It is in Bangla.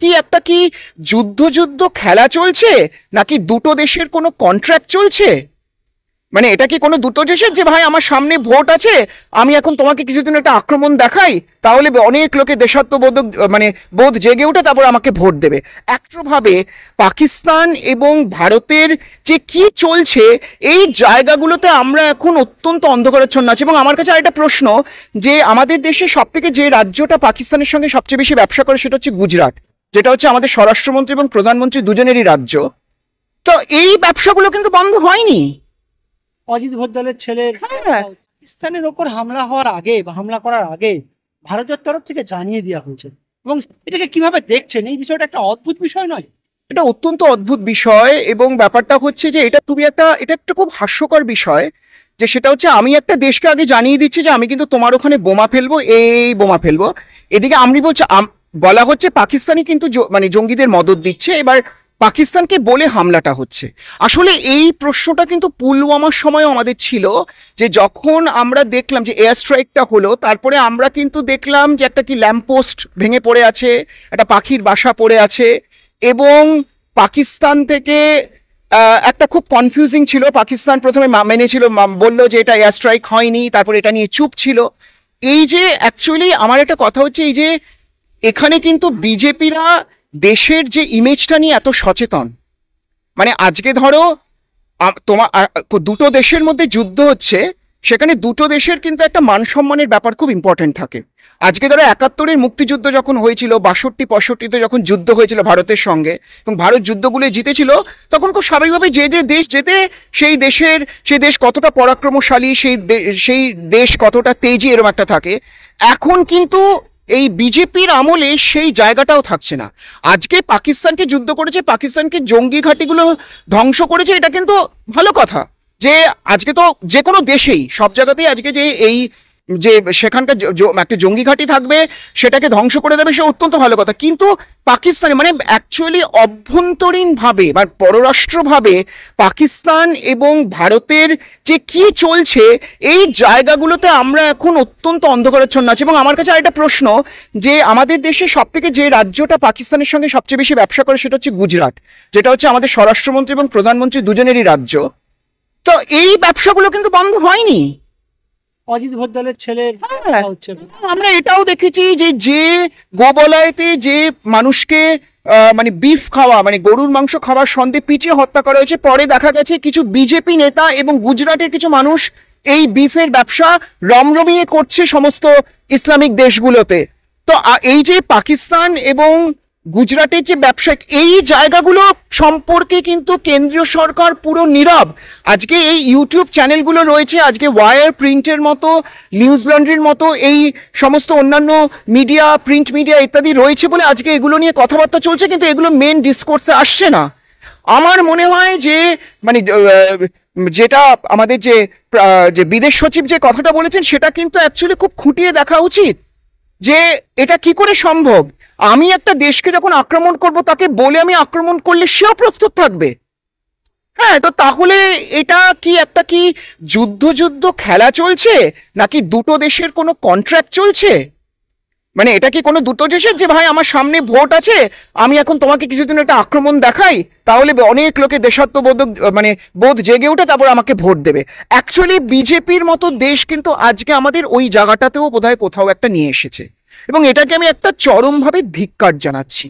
কি একটা কি যুদ্ধ যুদ্ধ খেলা চলছে, নাকি দুটো দেশের কোনো কন্ট্রাক্ট চলছে? মানে এটা কি কোনো দুটো দেশের যে ভাই আমার সামনে ভোট আছে, আমি এখন তোমাকে কিছুদিন একটা আক্রমণ দেখাই, তাহলে অনেক লোকে দেশাত্মবোধ মানে বোধ জেগে উঠে তারপর আমাকে ভোট দেবে। একটুভাবে পাকিস্তান এবং ভারতের যে কি চলছে এই জায়গাগুলোতে আমরা এখন অত্যন্ত অন্ধকারাচ্ছন্ন আছি। এবং আমার কাছে আরেকটা প্রশ্ন, যে আমাদের দেশে সব থেকে যে রাজ্যটা পাকিস্তানের সঙ্গে সবচেয়ে বেশি ব্যবসা করে সেটা হচ্ছে গুজরাট, যেটা হচ্ছে আমাদের স্বরাষ্ট্রমন্ত্রী এবং প্রধানমন্ত্রী দুজনেরই রাজ্য। তো এই ব্যবসাগুলো কিন্তু বন্ধ হয়নি। অজিত ভোদ্দালের ছেলের পাকিস্তানের ওপর হামলা হওয়ার আগে বা হামলা করার আগে ভারতের তরফ থেকে জানিয়ে দেওয়া হয়েছে। এবং এটাকে কিভাবে দেখছেন, এই বিষয়টা একটা অদ্ভুত বিষয় নয়? এটা অত্যন্ত অদ্ভুত বিষয়। এবং ব্যাপারটা হচ্ছে যে এটা একটা খুব হাস্যকর বিষয়, যে সেটা হচ্ছে আমি একটা দেশকে আগে জানিয়ে দিচ্ছি যে আমি কিন্তু তোমার ওখানে বোমা ফেলবো, এই বোমা ফেলবো। এদিকে আমি বলছি, বলা হচ্ছে পাকিস্তানি কিন্তু মানে জঙ্গিদের মদদ দিচ্ছে, এবার পাকিস্তানকে বলে হামলাটা হচ্ছে। আসলে এই প্রশ্নটা কিন্তু পুলওয়ামার সময়ও আমাদের ছিল, যে যখন আমরা দেখলাম যে এয়ার স্ট্রাইকটা হলো, তারপরে আমরা কিন্তু দেখলাম যে একটা কি ল্যাম্পপোস্ট ভেঙে পড়ে আছে, একটা পাখির বাসা পড়ে আছে, এবং পাকিস্তান থেকে একটা খুব কনফিউজিং ছিল। পাকিস্তান প্রথমে মেনেছিল, বললো যে এটা এয়ার স্ট্রাইক হয়নি, তারপর এটা নিয়ে চুপ ছিল। এই যে অ্যাকচুয়ালি আমার একটা কথা হচ্ছে, এই যে এখানে কিন্তু বিজেপিরা দেশের যে ইমেজটা নিয়ে এত সচেতন, মানে আজকে ধরো তোমার দুটো দেশের মধ্যে যুদ্ধ হচ্ছে, সেখানে দুটো দেশের কিন্তু একটা মান সম্মানের ব্যাপার খুব ইম্পর্টেন্ট থাকে। আজকে ধরো ৭১-এর মুক্তিযুদ্ধ যখন হয়েছিল, ৬২-৬৫-তে যখন যুদ্ধ হয়েছিল ভারতের সঙ্গে, এবং ভারত যুদ্ধগুলো জিতেছিল, তখন খুব স্বাভাবিকভাবে যে যে দেশ যেতে সেই দেশ কতটা পরাক্রমশালী, সেই দেশ কতটা তেজি, এরকম একটা থাকে। এখন কিন্তু এই বিজেপির আমলে সেই জায়গাটাও থাকছে না। আজকে পাকিস্তানকে যুদ্ধ করেছে, পাকিস্তানকে জঙ্গি ঘাঁটিগুলো ধ্বংস করেছে, এটা কিন্তু ভালো কথা। যে আজকে তো যে কোনো দেশেই সব জায়গাতেই আজকে যে সেখানকার একটা জঙ্গি ঘাঁটি থাকবে, সেটাকে ধ্বংস করে দেবে, সে অত্যন্ত ভালো কথা। কিন্তু পাকিস্তানে মানে অ্যাকচুয়ালি অভ্যন্তরীণভাবে বা পররাষ্ট্রভাবে পাকিস্তান এবং ভারতের যে কি চলছে এই জায়গাগুলোতে আমরা এখন অত্যন্ত অন্ধকারাচ্ছন্ন আছি। এবং আমার কাছে আরেকটা প্রশ্ন, যে আমাদের দেশে সব থেকে যে রাজ্যটা পাকিস্তানের সঙ্গে সবচেয়ে বেশি ব্যবসা করে সেটা হচ্ছে গুজরাট, যেটা হচ্ছে আমাদের স্বরাষ্ট্রমন্ত্রী এবং প্রধানমন্ত্রী দুজনেরই রাজ্য। তো এই ব্যবসাগুলো কিন্তু বন্ধ হয়নি। অজিত ভোদ্দালের ছেলের হচ্ছে। আমরা এটাও দেখেছি যে গোবলাইতে যে মানুষকে মানে বিফ খাওয়া, মানে গরুর মাংস খাওয়ার সন্দেহে পিটিয়ে হত্যা করা হয়েছে, পরে দেখা গেছে কিছু বিজেপি নেতা এবং গুজরাটের কিছু মানুষ এই বিফের ব্যবসা রমরমিয়ে করছে সমস্ত ইসলামিক দেশগুলোতে। তো এই যে পাকিস্তান এবং গুজরাটের যে ব্যবসায়িক এই জায়গাগুলো সম্পর্কে কিন্তু কেন্দ্রীয় সরকার পুরো নীরব। আজকে এই ইউটিউব চ্যানেলগুলো রয়েছে, আজকে ওয়ার প্রিন্টের মতো, নিউজ লন্ড্রির মতো এই সমস্ত অন্যান্য মিডিয়া, প্রিন্ট মিডিয়া ইত্যাদি রয়েছে বলে আজকে এগুলো নিয়ে কথাবার্তা চলছে, কিন্তু এগুলো মেন ডিসকোর্সে আসছে না। আমার মনে হয় যে মানে যেটা আমাদের যে বিদেশ সচিব যে কথাটা বলেছেন, সেটা কিন্তু অ্যাকচুয়ালি খুব খুঁটিয়ে দেখা উচিত, যে এটা কি করে সম্ভব। আমি একটা দেশকে যখন আক্রমণ করব, তাকে বলে আমি আক্রমণ করলে সেও প্রস্তুত থাকবে। হ্যাঁ, তো তাহলে এটা কি একটা কি যুদ্ধ খেলা চলছে, নাকি দুটো দেশের কোনো কন্ট্রাক্ট চলছে? মানে এটা কি কোনো দুটো দেশের যে ভাই আমার সামনে ভোট আছে, আমি এখন তোমাকে কিছুদিন একটা আক্রমণ দেখাই, তাহলে অনেক লোকে দেশাত্মবোধ মানে বোধ জেগে উঠে তারপর আমাকে ভোট দেবে। অ্যাকচুয়ালি বিজেপির মতো দেশ কিন্তু আজকে আমাদের ওই জায়গাটাতেও বোধহয় কোথাও একটা নিয়ে এসেছে, এবং এটাকে আমি একটা চরমভাবে ধিক্কার জানাচ্ছি।